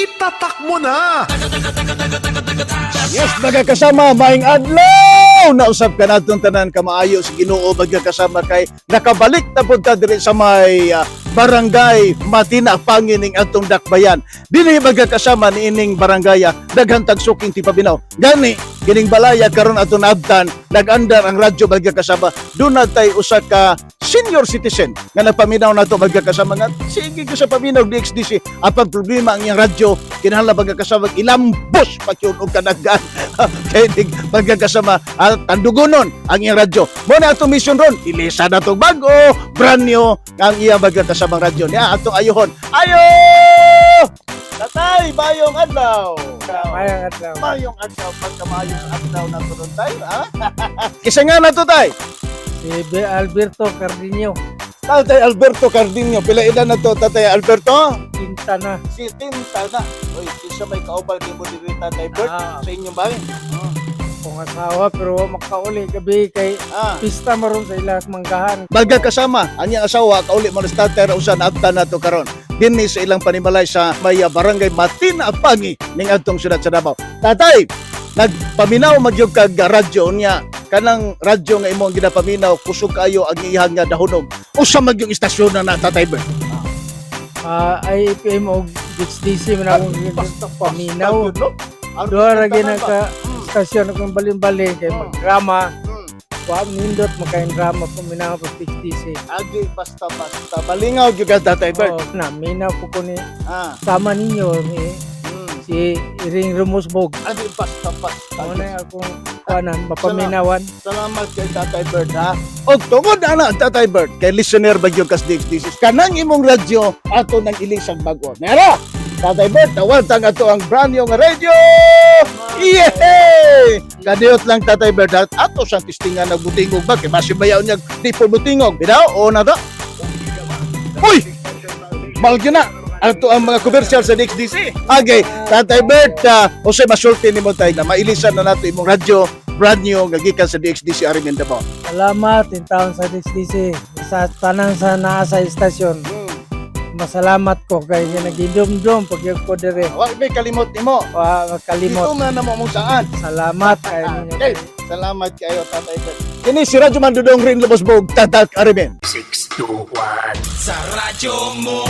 itatak mo na! Yes, magkakasama, maing adlaw! Nausap ka natin tanan kamaayo sa Ginoo magkakasama kay nakabalik na punta diri sa may barangay Matina Pangining atong Dakbayan. Dinhi magkakasama ni ining barangaya daghang tagsuking tipabinaw. Gani kining balaya karon aton abtan nag-andar ang radyo magkakasama. Doon natay usa ka senior citizen nga nagpaminaw nato magkakasama nga sige ko sa paminaw DXDC apang problema ang iyang radyo kinahanglan magkakasama ilambos pakyud og kanaggan kay magkakasama at tandugonon ang iyang radyo mo na atong mission ron ilisa na tong bago brand new ang iyang magkakasama radyo niya atong ayohon ayo tatay bayong adlaw bayong adlaw pagkamayong adlaw na tunon tayo ha kisa nga na to tay Si Alberto Cardinio, Tatay Alberto Cardinio, pila edad na to, Tatay Alberto? Quinta na. Si Tinta na. Uy, isa may kaubal ni mo dito, Tatay Bert, sa inyong bahay. Kung asawa pero makauli gabi kay pista maron sa ilang manggahan. Magkakasama, anyang asawa, kauli mo na sa Tatay Rausan, abta na to karon. Dinhi sa ilang panimalay sa may barangay Matina Pangi, ning adtong syudad sa Davao. Tatay, nagpaminaw magyug kag radyo niya. Kanang radyo nga imong ginapaminaw kusog kayo ang iyang nga dahonog usa mag yung istasyon na Tatay Bert IFM o DXDC man akong paminaw doon lagi nagka stasyon akong balin-balin kay magdrama nindot makain drama paminaw po DXDC agi basta balingaw gyud ka Tatay Bert na minaw ko ni sama ninyo si Iring Rumusbog agi basta ano akong kanan mapaminawan. Salamat kay Tatay Bert ha. Og tungod ana Tatay Bert kay listener bagyo kas DXDC. Kanang imong radyo ato nang ilisang bago. Nero. Tatay Bert tawag ato ang brand new nga radio. Yay! Kadiyot lang Tatay Bert ato sa tistingan nagbutingog ba kay masibayaw niya di po butingog. Bidaw o na to. Uy! Malgyo na. Ato ang mga commercial sa DXDC. Okay, Tatay Bert, usay masulti nimo tay na mailisan na nato imong radyo brand new nga gikan sa DXDC Arimen Davao. Salamat in taon sa DXDC sa tanang sa naa sa istasyon. Masalamat ko kay nagidumdum pag yung ko dire. Wa may kalimot nimo. Wa kalimot. Dito na mo saan. Salamat kay ninyo. Okay, salamat kayo Tatay Bert. Kini si Radyo Mandudong Rin Lubosbog Tatak Arimen. 621 sa radyo mo.